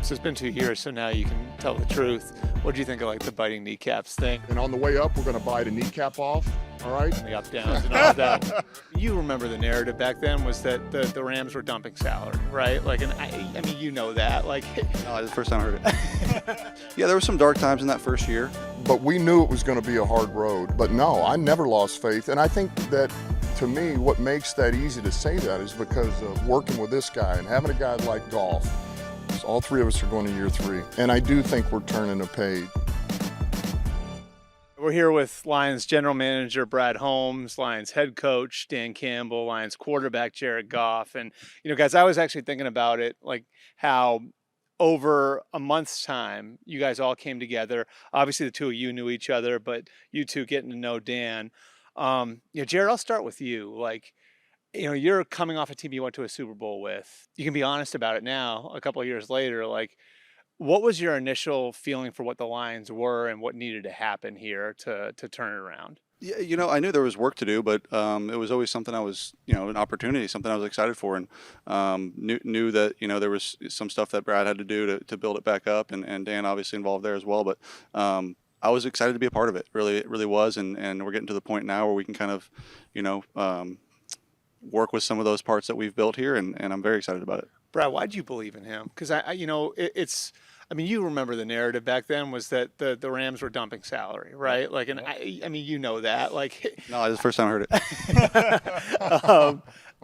So it's been 2 years, so now you can tell the truth. What do you think of like the biting kneecaps thing? And on the way up, we're going to bite a kneecap off, all right? And the up downs and all that. You remember the narrative back then was that the Rams were dumping salary, right? Like, and I mean, you know that. Like, No, the first time I heard it. Yeah, there were some dark times in that first year. But we knew it was going to be a hard road. But no, I never lost faith. And I think that, to me, what makes that easy to say that is because of working with this guy and having a guy like Goff. All three of us are going to year 3. And I do think we're turning a page. we're here with Lions general manager Brad Holmes, Lions head coach Dan Campbell, Lions quarterback Jared Goff. And, you know, guys, I was actually thinking about it, like how over a month's time, you guys all came together. Obviously, the two of you knew each other, but you two getting to know Dan. Jared, I'll start with you. Like, you're coming off a team you went to a Super Bowl with. You can be honest about it now, a couple of years later. Like, what was your initial feeling for what the Lions were and what needed to happen here to turn it around? Yeah, I knew there was work to do, but it was always something I was, an opportunity, something I was excited for, and knew that, there was some stuff that Brad had to do to build it back up, and Dan obviously involved there as well. But I was excited to be a part of it. It really was, and we're getting to the point now where we can kind of, work with some of those parts that we've built here, and I'm very excited about it. Brad, why do you believe in him? Because you remember the narrative back then was that the Rams were dumping salary, right? Like, and you know that. Like, No, this is the first time I heard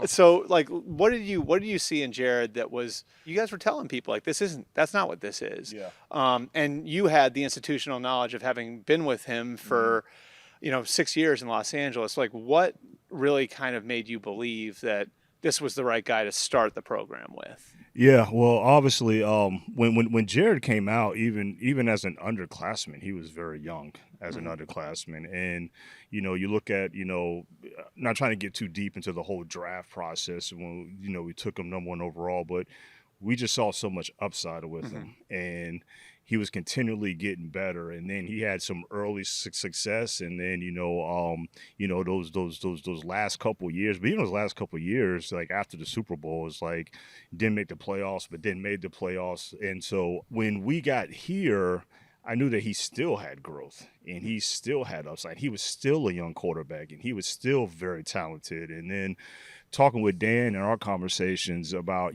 it. So, like, what did you see in Jared that was, you guys were telling people like that's not what this is. Yeah. And you had the institutional knowledge of having been with him for, 6 years in Los Angeles. Like, what really kind of made you believe that this was the right guy to start the program with? Yeah, well, obviously, when Jared came out, even as an underclassman, he was very young as an underclassman, and you look at not trying to get too deep into the whole draft process when we took him number 1 overall, but we just saw so much upside with him, and he was continually getting better, and then he had some early success, and then those last couple of years, but even those last couple of years, like after the Super Bowl, it's like didn't make the playoffs, but then made the playoffs, and so when we got here, I knew that he still had growth and he still had upside. He was still a young quarterback and he was still very talented, and then talking with Dan in our conversations about,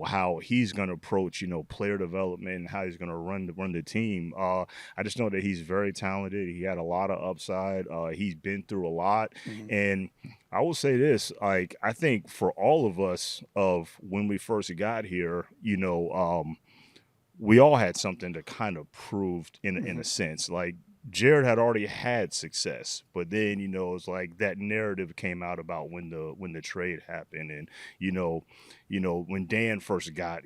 how he's going to approach, player development and how he's going to run the team. I just know that he's very talented. He had a lot of upside. He's been through a lot. Mm-hmm. And I will say this, like, I think for all of us of when we first got here, we all had something to kind of prove in a sense. Like, Jared had already had success, but then it's like that narrative came out about when the trade happened, and when Dan first got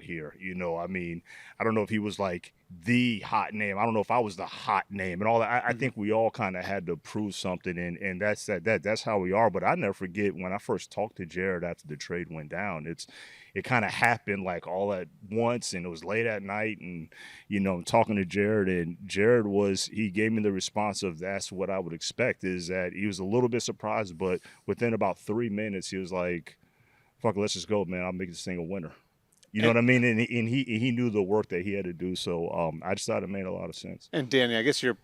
here, I don't know if he was like the hot name. I don't know if I was the hot name and all that. I think we all kind of had to prove something, and that's how we are. But I never forget when I first talked to Jared after the trade went down. It kind of happened like all at once, and it was late at night, and talking to Jared, and Jared he gave me the response of that's what I would expect, is that he was a little bit surprised, but within about 3 minutes he was like, fuck it, let's just go, man, I'll make this thing a winner. You know what I mean? And he knew the work that he had to do, so I just thought it made a lot of sense. And Danny, I guess your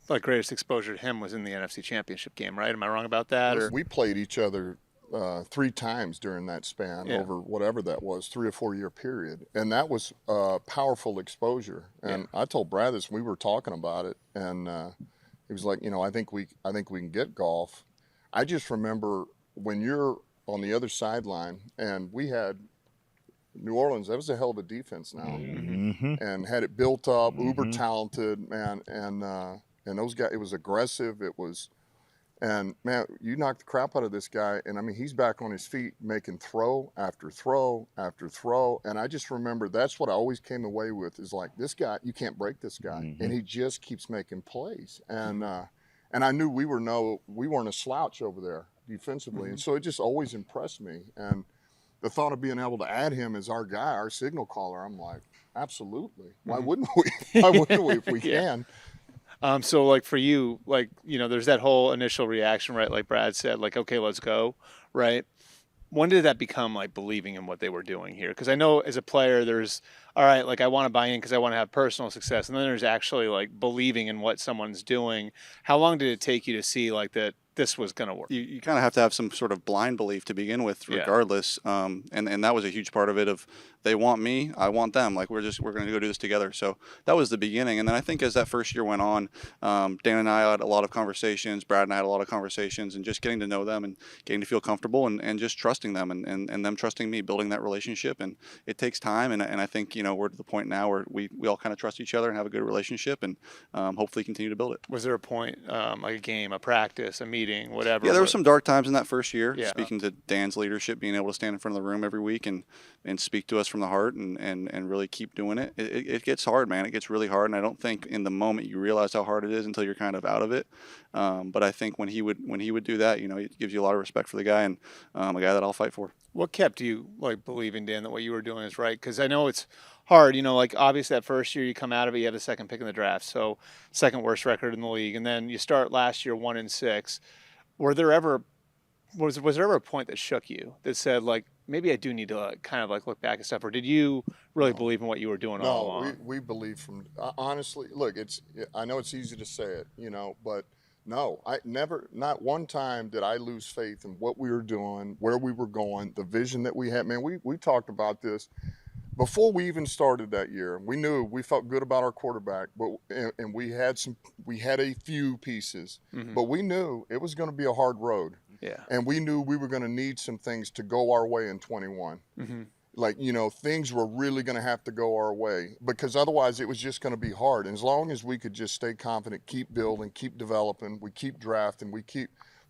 greatest exposure to him was in the NFC Championship game, right? Am I wrong about that? Or? We played each other 3 times during that span, over whatever that was, 3 or 4 year period, and that was powerful exposure. And I told Brad this, we were talking about it, and he was like, I think we can get Goff. I just remember when you're on the other sideline, and we had New Orleans, that was a hell of a defense now, and had it built up, uber talented, man, and those guys, it was aggressive, and man, you knock the crap out of this guy, and he's back on his feet making throw after throw after throw, and I just remember that's what I always came away with, is like, this guy, you can't break this guy, and he just keeps making plays, and I knew we weren't a slouch over there defensively, and so it just always impressed me, and the thought of being able to add him as our guy, our signal caller, I'm like, absolutely, why wouldn't we? Why wouldn't we if we can? So like for you, like, there's that whole initial reaction, right? Like Brad said, like, okay, let's go, right? when did that become like believing in what they were doing here? Because I know as a player, there's all right, like I want to buy in because I want to have personal success, and then there's actually like believing in what someone's doing. How long did it take you to see like that this was going to work? You kind of have to have some sort of blind belief to begin with, Yeah. regardless. And that was a huge part of it. Of they want me, I want them. Like we're going to go do this together. So that was the beginning. And then I think as that first year went on, Dan and I had a lot of conversations. Brad and I had a lot of conversations, and just getting to know them and getting to feel comfortable and just trusting them and them trusting me, building that relationship. And it takes time. And I think we're to the point now where we all kind of trust each other and have a good relationship, and hopefully continue to build it. Was there a point, like a game, a practice, a meeting, whatever? Yeah, there were some dark times in that first year. Yeah. Speaking to Dan's leadership, being able to stand in front of the room every week and speak to us from the heart and really keep doing it. It gets hard, man. It gets really hard, and I don't think in the moment you realize how hard it is until you're kind of out of it. But I think when he would do that, it gives you a lot of respect for the guy, and a guy that I'll fight for. What kept you like believing, Dan, that what you were doing is right? Because I know it's hard. Like obviously that first year you come out of it, you have the second pick in the draft, so second worst record in the league, and then you start last year 1-6. Was there ever a point that shook you that said like maybe I do need to kind of like look back and stuff, or did you really believe in what you were doing all along? No, we believe from honestly. Look, I know it's easy to say it, but no, I never, not one time did I lose faith in what we were doing, where we were going, the vision that we had. Man, we talked about this before we even started that year. We felt good about our quarterback, and we had a few pieces, but we knew it was going to be a hard road. Yeah. And we knew we were going to need some things to go our way in 21. Like, things were really going to have to go our way, because otherwise it was just going to be hard. And as long as we could just stay confident, keep building, keep developing, we keep drafting,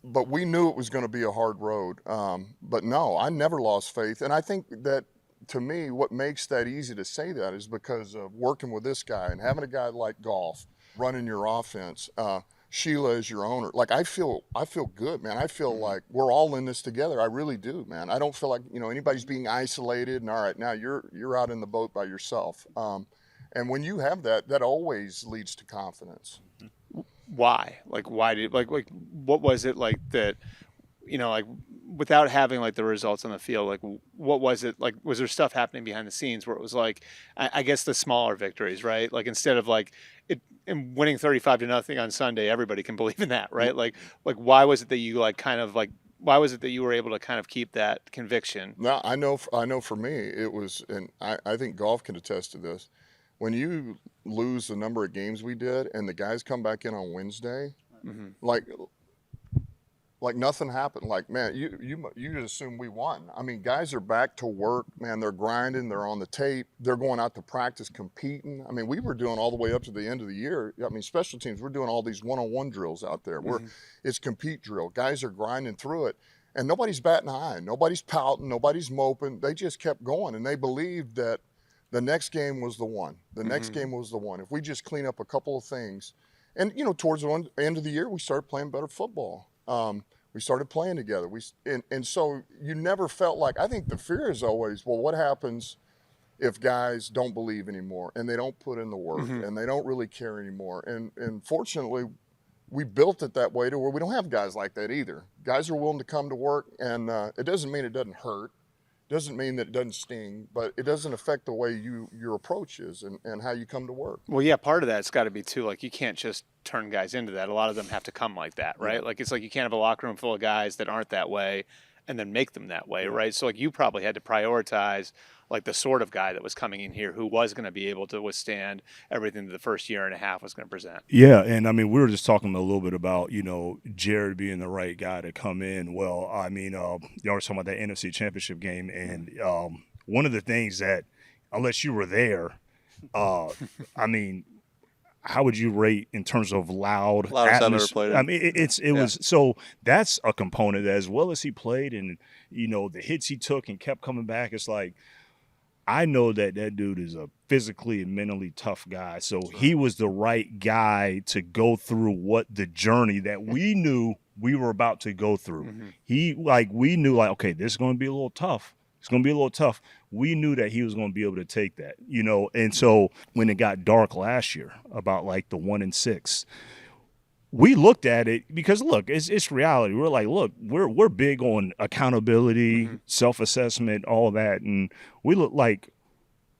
but we knew it was going to be a hard road. But no, I never lost faith. And I think that, to me, what makes that easy to say that is because of working with this guy and having a guy like Goff running your offense. Sheila is your owner. Like I feel good, man. I feel like we're all in this together. I really do, man. I don't feel like anybody's being isolated and all right, now you're out in the boat by yourself. And when you have that always leads to confidence. Why? Like why did what was it like that? Like without having like the results on the field, like what was it like? Was there stuff happening behind the scenes where it was like, I guess the smaller victories, right? Like instead of like it and winning 35-0 on Sunday, everybody can believe in that, right? Like why was it that you why was it that you were able to kind of keep that conviction? No, I know for me it was, and I think Goff can attest to this. When you lose the number of games we did, and the guys come back in on Wednesday, like nothing happened. Like, man, you just assume we won. I mean, guys are back to work, man. They're grinding. They're on the tape. They're going out to practice, competing. I mean, we were doing all the way up to the end of the year. I mean, special teams, we're doing all these one-on-one drills out there. It's compete drill. Guys are grinding through it, and nobody's batting an eye. Nobody's pouting. Nobody's moping. They just kept going, and they believed that the next game was the one. The next game was the one. If we just clean up a couple of things, and towards the end of the year, we started playing better football. We started playing together. And so you never felt like, I think the fear is always, well, what happens if guys don't believe anymore and they don't put in the work and they don't really care anymore? And fortunately, we built it that way to where we don't have guys like that either. Guys are willing to come to work, and it doesn't mean it doesn't hurt. Doesn't mean that it doesn't sting, but it doesn't affect the way your approach is and how you come to work. Well, yeah, part of that's got to be too, like you can't just turn guys into that. A lot of them have to come like that, right? Like it's like you can't have a locker room full of guys that aren't that way and then make them that way, right? So like you probably had to prioritize like the sort of guy that was coming in here who was going to be able to withstand everything that the first year and a half was going to present. Yeah, and I mean, we were just talking a little bit about, Jared being the right guy to come in. Well, I mean, y'all were talking about that NFC Championship game, and one of the things that, unless you were there, I mean, how would you rate in terms of loudest I've ever played in. I mean, it was, so that's a component that, as well as he played and, the hits he took and kept coming back, it's like, I know that dude is a physically and mentally tough guy. So he was the right guy to go through what the journey that we knew we were about to go through. We knew okay, this is going to be a little tough. It's going to be a little tough. We knew that he was going to be able to take that, And so when it got dark last year about like the 1-6, we looked at it because look, it's reality. We're like, look, we're big on accountability, self-assessment, all that, and we look like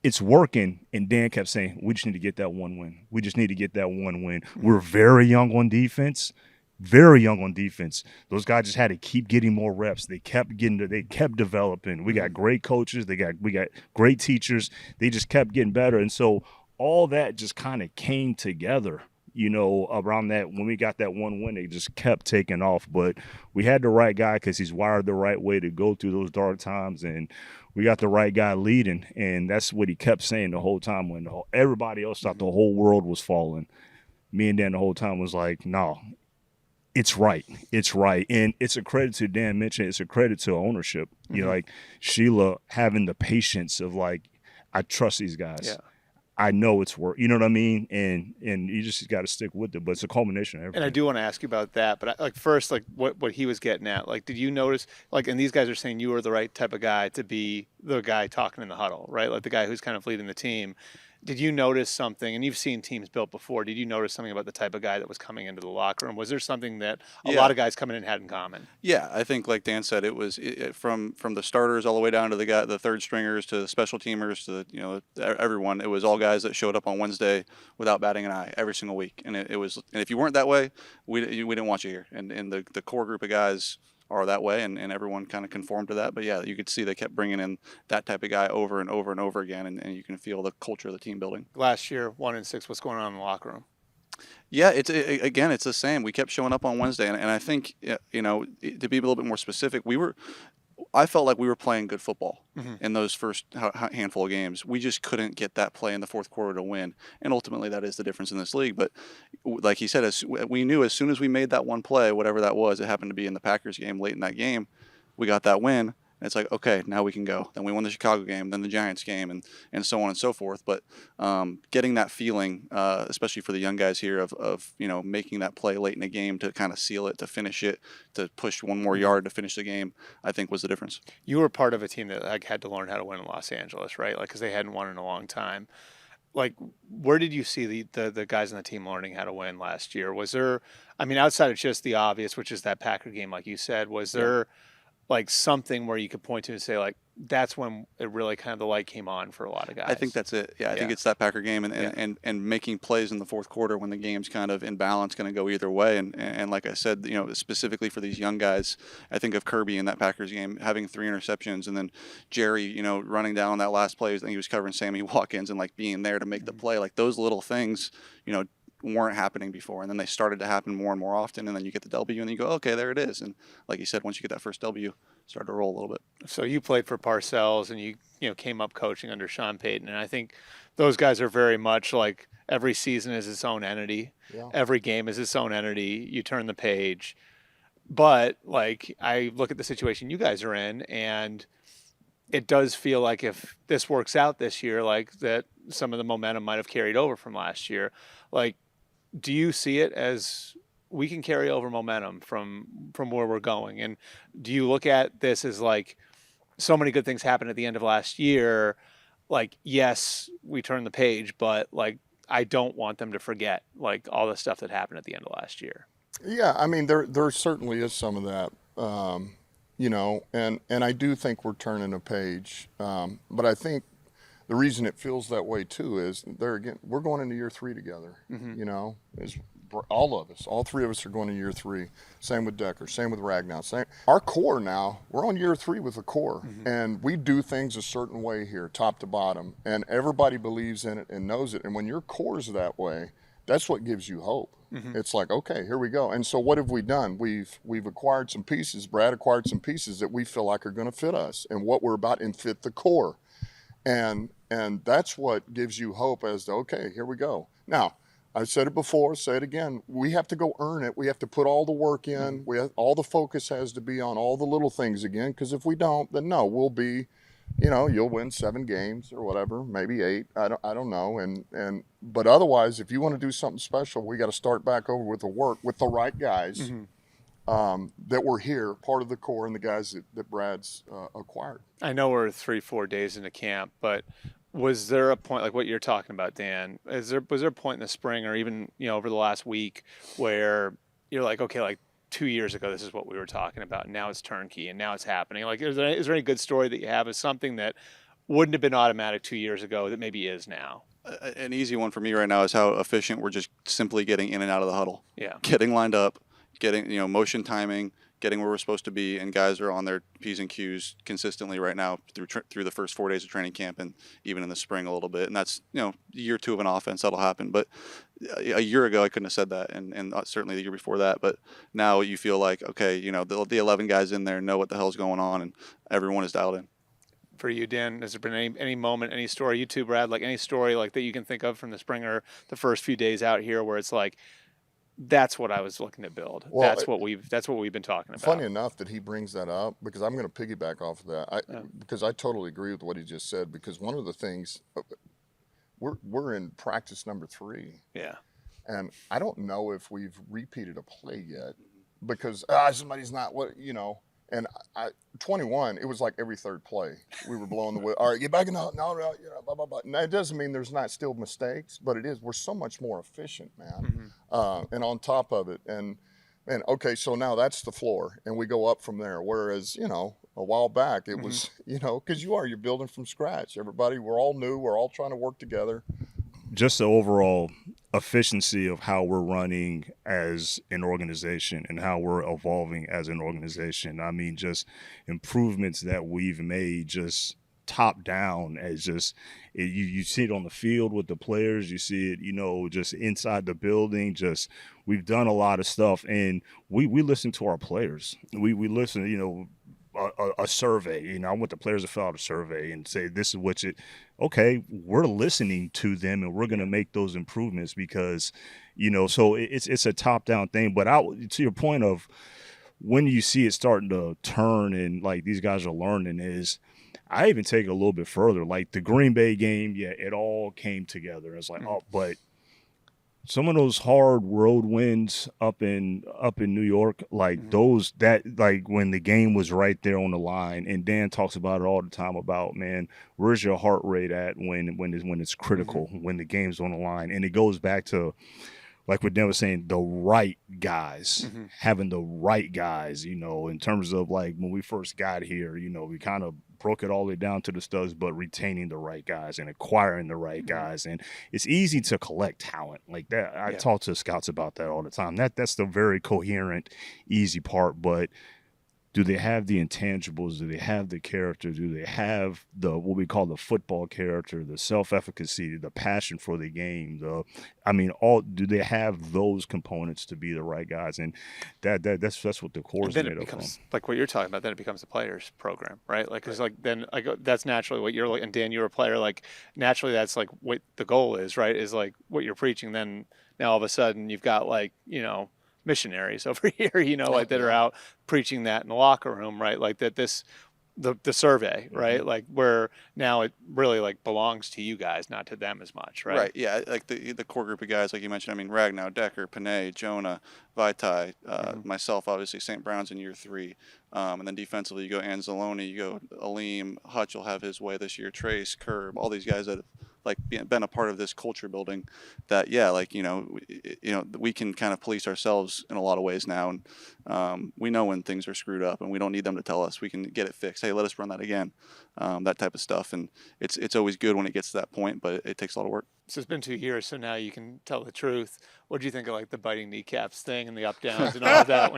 it's working. And Dan kept saying, we just need to get that one win. We just need to get that one win. We're very young on defense. Very young on defense. Those guys just had to keep getting more reps. They kept developing. We got great coaches. We got great teachers. They just kept getting better. And so all that just kind of came together, around that. When we got that one win, they just kept taking off. But we had the right guy because he's wired the right way to go through those dark times. And we got the right guy leading. And that's what he kept saying the whole time when everybody else thought the whole world was falling. Me and Dan the whole time was like, no. It's right. It's right. And it's a credit to Dan mentioned. It's a credit to ownership. Like Sheila having the patience of like, I trust these guys. Yeah. I know it's work. You know what I mean? And you just got to stick with it. But it's a culmination of everything. And I do want to ask you about that. But first, what he was getting at, did you notice, and these guys are saying you were the right type of guy to be the guy talking in the huddle, right? Like the guy who's kind of leading the team. Did you notice something, and you've seen teams built before, did you notice something about the type of guy that was coming into the locker room? Was there something that a lot of guys coming in had in common? Yeah, I think like Dan said, it was from the starters all the way down to the third stringers to the special teamers to everyone. It was all guys that showed up on Wednesday without batting an eye every single week, and it was, and if you weren't that way, we didn't want you here. And the core group of guys are that way, and everyone kind of conformed to that. But yeah, you could see they kept bringing in that type of guy over and over and over again, and you can feel the culture of the team building. Last year, 1-6, what's going on in the locker room? Yeah, again, it's the same. We kept showing up on Wednesday, and I think, to be a little bit more specific, I felt like we were playing good football in those first handful of games. We just couldn't get that play in the fourth quarter to win, and ultimately that is the difference in this league. But like he said, we knew as soon as we made that one play, whatever that was, it happened to be in the Packers game late in that game, we got that win. And it's like, okay, now we can go. Then we won the Chicago game, then the Giants game, and so on and so forth. But getting that feeling, especially for the young guys here, of making that play late in the game to kind of seal it, to finish it, to push one more yard to finish the game, I think was the difference. You were part of a team that had to learn how to win in Los Angeles, right? Because they hadn't won in a long time. Where did you see the guys on the team learning how to win last year? Was there, outside of just the obvious, which is that Packer game, like you said, was there something where you could point to and say, that's when it really kind of the light came on for a lot of guys? I think that's it. Yeah, I think it's that Packer game and making plays in the fourth quarter when the game's kind of in balance, going to go either way. And like I said, specifically for these young guys, I think of Kirby in that Packers game having 3 interceptions, and then Jerry, running down that last play. I think he was covering Sammy Watkins and being there to make the play. Those little things, weren't happening before, and then they started to happen more and more often, and then you get the W and you go, okay, there it is. And like you said, once you get that first W, start to roll a little bit. So you played for Parcells, and you came up coaching under Sean Payton, and I think those guys are very much every season is its own entity. Yeah. Every game is its own entity. You turn the page. But I look at the situation you guys are in, and it does feel like if this works out this year, that some of the momentum might have carried over from last year. Do you see it as we can carry over momentum from where we're going? And do you look at this as so many good things happened at the end of last year? Yes, we turned the page, but I don't want them to forget all the stuff that happened at the end of last year. Yeah, there certainly is some of that, and I do think we're turning a page. But I think the reason it feels that way too is we're going into year 3 together. Is all of us, all 3 of us are going to year 3. Same with Decker, same with Ragnow. Our core now, we're on year 3 with the core, and we do things a certain way here, top to bottom, and everybody believes in it and knows it. And when your core's that way, that's what gives you hope. It's okay, here we go. And so what have we done? We've acquired some pieces. Brad acquired some pieces that we feel like are going to fit us and what we're about and fit the core. And that's what gives you hope as to, okay, here we go. Now, I've said it before, say it again. We have to go earn it. We have to put all the work in. All the focus has to be on all the little things again, because if we don't, then no, we'll be, you'll win 7 games or whatever, maybe 8. I don't know. But otherwise, if you want to do something special, we got to start back over with the work with the right guys that were here, part of the core, and the guys that Brad's acquired. I know we're 3-4 days into camp, but Was there a point like what you're talking about, Dan? Was there a point in the spring or even over the last week where you're like, okay, like 2 years ago, this is what we were talking about, and now it's turnkey, and now it's happening. Like, is there any good story that you have of something that wouldn't have been automatic 2 years ago that maybe is now? An easy one for me right now is how efficient we're just simply getting in and out of the huddle. Yeah. Getting lined up, getting, motion timing, getting where we're supposed to be, and guys are on their P's and Q's consistently right now through the first 4 days of training camp and even in the spring a little bit. And that's, year two of an offense, that'll happen. But a year ago, I couldn't have said that, and certainly the year before that. But now you feel like, okay, the 11 guys in there know what the hell's going on, and everyone is dialed in. For you, Dan, has there been any moment, any story, you too, Brad, like any story like that you can think of from the spring or the first few days out here where it's like, that's what I was looking to build. Well, that's what we've been talking about. Funny enough that he brings that up, because I'm going to piggyback off of that. Because I totally agree with what he just said. Because one of the things, we're in practice number 3. Yeah. And I don't know if we've repeated a play yet, because somebody's not And 21, it was like every third play we were blowing the whistle. All right, get back in the no, blah blah blah. Now it doesn't mean there's not still mistakes, but it is. We're so much more efficient, man. And on top of it, and okay, so now that's the floor, and we go up from there. Whereas a while back it was because you're building from scratch. Everybody, we're all new. We're all trying to work together. Just the overall efficiency of how we're running as an organization and how we're evolving as an organization. I mean, just improvements that we've made just top down as just you see it on the field with the players, you see it, just inside the building. Just we've done a lot of stuff, and we listen to our players. We listen, a survey. I want the players to fill out a survey and say, this is what okay, we're listening to them and we're going to make those improvements because, so it's a top-down thing. But to your point of when you see it starting to turn and like these guys are learning is I even take it a little bit further. Like the Green Bay game, yeah, it all came together. It's like, but some of those hard road wins up in New York, like those that like when the game was right there on the line, and Dan talks about it all the time about, man, where's your heart rate at when it's critical, when the game's on the line, and it goes back to like what Dan was saying, the right guys, having the right guys, in terms of like when we first got here, we kind of broke it all the way down to the studs, but retaining the right guys and acquiring the right guys. And it's easy to collect talent like that. I talk to scouts about that all the time. That's the very coherent, easy part. But do they have the intangibles? Do they have the character? Do they have the what we call the football character, the self-efficacy, the passion for the game? Do they have those components to be the right guys? And that's what the core is made up of. Like what you're talking about, then it becomes a players program, right? Like, because that's naturally what you're like. And Dan, you're a player. Like naturally, that's like what the goal is, right? Is like what you're preaching. Then now all of a sudden you've got like missionaries over here, like that are out preaching that in the locker room, right? Like that the survey, right? Like where now it really like belongs to you guys, not to them as much, right? Right, yeah. Like the core group of guys, like you mentioned, Ragnow, Decker, Panay, Jonah, Vaitai, myself, obviously, St. Brown's in year 3. And then defensively, you go Anzalone, you go Aleem, Hutch will have his way this year, Trace, Curb, all these guys that have like been a part of this culture building that, we can kind of police ourselves in a lot of ways now. And we know when things are screwed up and we don't need them to tell us. We can get it fixed. Hey, let us run that again. That type of stuff. And it's always good when it gets to that point, but it takes a lot of work. So it's been 2 years, so now you can tell the truth. What did you think of like the biting kneecaps thing and the up downs and all of that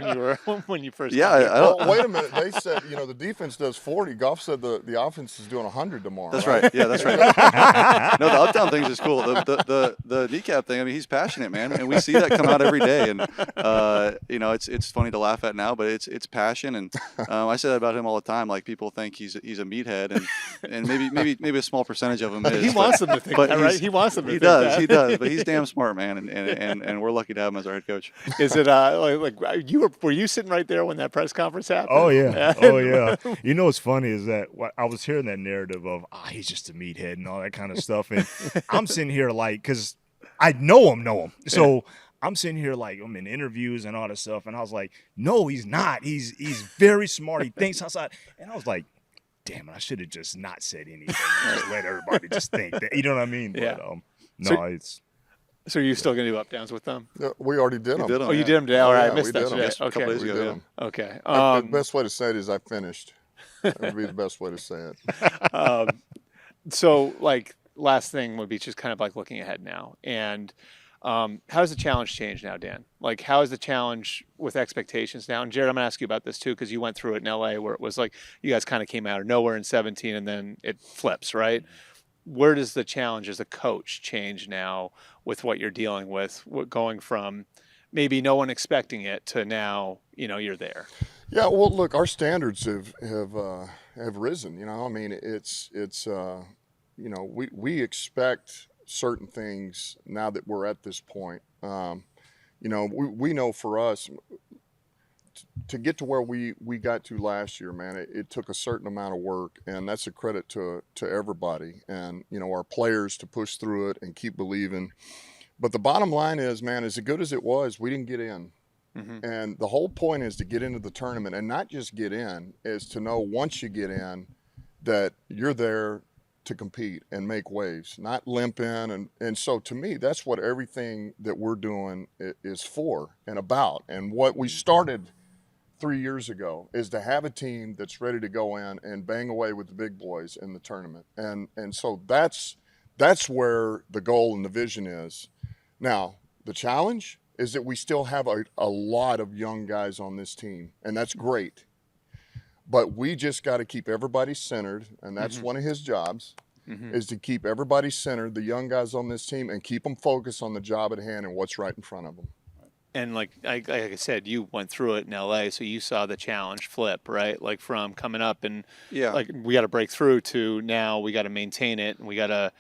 when you first? Yeah, wait a minute. They said the defense does 40. Goff said the offense is doing 100 tomorrow. That's right. Yeah, that's right. No, the up down thing is cool. The kneecap thing. He's passionate, man, and we see that come out every day. And it's funny to laugh at now, but it's passion. And I say that about him all the time. Like people think he's a meathead, and maybe a small percentage of him is. He wants them to think that, right? He wants them to think that. He does, but he's damn smart, man, and we're lucky to have him as our head coach. Is it were you sitting right there when that press conference happened? Oh yeah, oh yeah. What's funny is that I was hearing that narrative of he's just a meathead and all that kind of stuff, and I'm sitting here like, because I know him, so. I'm sitting here like I'm in interviews and all that stuff, and I was like, no, he's not. He's very smart. He thinks outside, and I was like, damn it, I should have just not said anything. Just let everybody just think that. You know what I mean? Yeah. But So- it's. So are you still going to do up downs with them? Yeah, we already did You them. did 'em, Oh, you yeah. did them today. All right, yeah, I missed we that did 'em. today. Yes, a couple Okay. days We ago, did yeah. them. Okay. The best way to say it is I finished. That would be the best way to say it. So like last thing would be just kind of like looking ahead now. And how does the challenge change now, Dan? Like how is the challenge with expectations now? And Jared, I'm gonna ask you about this too, because you went through it in LA where it was like you guys kind of came out of nowhere in 17 and then it flips, right? Where does the challenge as a coach change now with what you're dealing with, going from maybe no one expecting it to now, you're there? Yeah, well, look, our standards have risen. I mean, it's we expect certain things now that we're at this point. We know for us to get to where we got to last year, man, it took a certain amount of work, and that's a credit to everybody, and our players to push through it and keep believing. But the bottom line is, man, as good as it was, we didn't get in. Mm-hmm. And the whole point is to get into the tournament, and not just get in, is to know once you get in that you're there to compete and make waves, not limp in. And so to me, that's what everything that we're doing is for and about. And what we started 3 years ago is to have a team that's ready to go in and bang away with the big boys in the tournament. And so that's where the goal and the vision is. Now, the challenge is that we still have a lot of young guys on this team, and that's great. But we just got to keep everybody centered, and that's one of his jobs, is to keep everybody centered, the young guys on this team, and keep them focused on the job at hand and what's right in front of them. And like I said, you went through it in LA, so you saw the challenge flip, right? Like from coming up and like we got to break through to now we got to maintain it, and we got to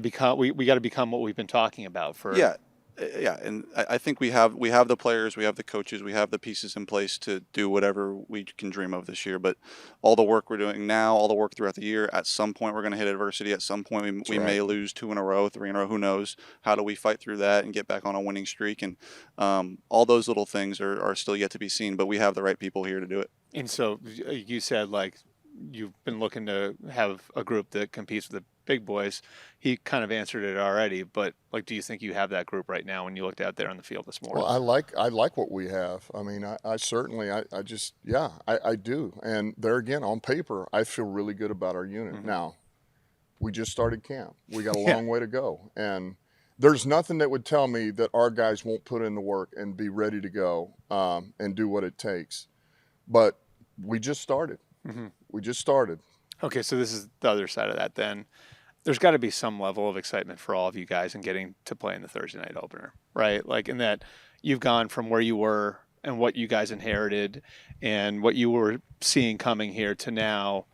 become we got to become what we've been talking about for. Yeah, and I think we have the players, we have the coaches, we have the pieces in place to do whatever we can dream of this year. But all the work we're doing now, all the work throughout the year, at some point we're going to hit adversity. At some point we may lose 2 in a row, 3 in a row. Who knows? How do we fight through that and get back on a winning streak? And all those little things are still yet to be seen. But we have the right people here to do it. And so you said like you've been looking to have a group that competes with the big boys. He kind of answered it already, but like, do you think you have that group right now when you looked out there on the field this morning? Well, I like what we have. I mean, I certainly, I do. And there again, on paper, I feel really good about our unit. Now, we just started camp. We got a long way to go. And there's nothing that would tell me that our guys won't put in the work and be ready to go and do what it takes. But we just started. We just started. Okay, so this is the other side of that then. There's got to be some level of excitement for all of you guys in getting to play in the Thursday night opener, right? Like in that you've gone from where you were and what you guys inherited and what you were seeing coming here to now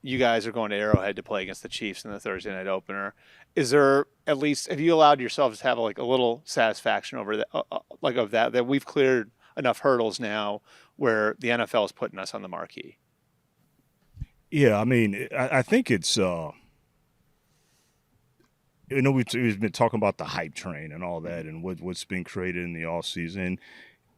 you guys are going to Arrowhead to play against the Chiefs in the Thursday night opener. Is there at least, have you allowed yourselves to have like a little satisfaction over that, like of that we've cleared enough hurdles now where the NFL is putting us on the marquee? Yeah, I mean, I think it's we've been talking about the hype train and all that and what's been created in the offseason.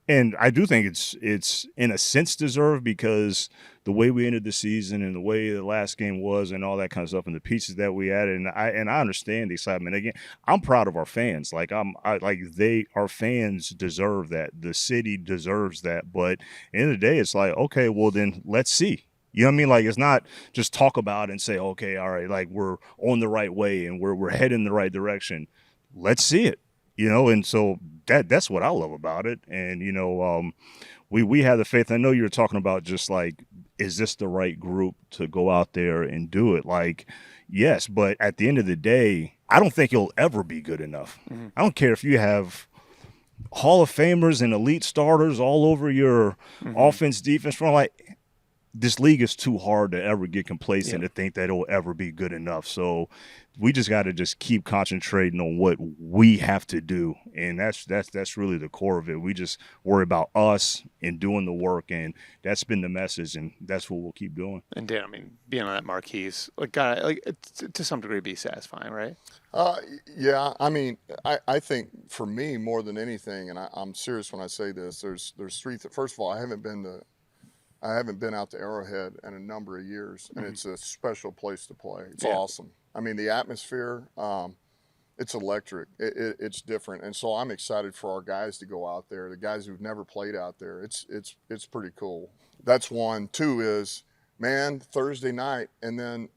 And I do think it's in a sense deserved because the way we ended the season and the way the last game was and all that kind of stuff and the pieces that we added, and I understand the excitement. Again, I'm proud of our fans. Like our fans deserve that. The city deserves that. But at the end of the day, it's like, okay, well then let's see. You know what I mean? Like, it's not just talk about it and say, okay, all right, like we're on the right way and we're heading in the right direction. Let's see it, and so that's what I love about it. And, we have the faith. I know you were talking about just like, is this the right group to go out there and do it? Like, yes, but at the end of the day, I don't think you'll ever be good enough. I don't care if you have Hall of Famers and elite starters all over your offense, defense front. Like, this league is too hard to ever get complacent to think that it'll ever be good enough. So we just got to just keep concentrating on what we have to do. And that's really the core of it. We just worry about us and doing the work. And that's been the message. And that's what we'll keep doing. And Dan, I mean, being on that marquee's to some degree be satisfying, right? Yeah. I mean, I think for me more than anything, and I'm serious when I say this, there's three. First of all, I haven't been to I haven't been out to Arrowhead in a number of years, and it's a special place to play. It's awesome. I mean, the atmosphere, it's electric. It's different, and so I'm excited for our guys to go out there. The guys who've never played out there, it's pretty cool. That's one. Two is, man, Thursday night, and then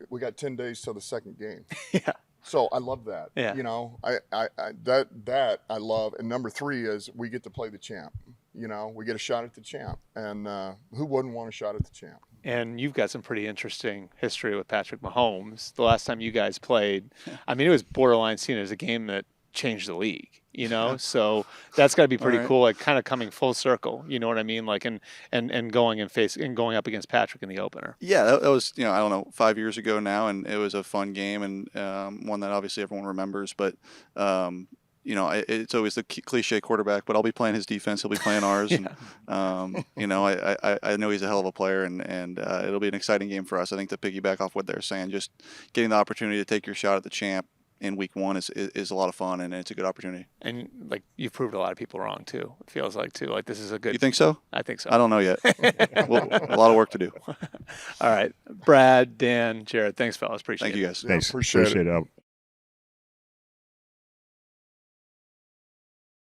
we got 10 days till the second game. Yeah. So I love that. Yeah. You know, that I love. And number three is we get to play the champ. You know, we get a shot at the champ, and who wouldn't want a shot at the champ? And you've got some pretty interesting history with Patrick Mahomes. The last time you guys played, I mean, it was borderline seen as a game that changed the league, you know? So that's got to be pretty cool, like kind of coming full circle, you know what I mean? Like, and going and going up against Patrick in the opener. Yeah, that was, you know, I don't know, 5 years ago now, and it was a fun game, and one that obviously everyone remembers, but you know, it's always the cliche quarterback, but I'll be playing his defense. He'll be playing ours. Yeah. And, you know, I know he's a hell of a player, and it'll be an exciting game for us. I think to piggyback off what they're saying, just getting the opportunity to take your shot at the champ in week one is a lot of fun, and it's a good opportunity. And like you've proved a lot of people wrong too. It feels like too. Like this is a good. You think so? I think so. I don't know yet. Well, a lot of work to do. All right, Brad, Dan, Jared, thanks fellas. Appreciate it. Thank you guys. Yeah, Thanks. appreciate it. Appreciate it.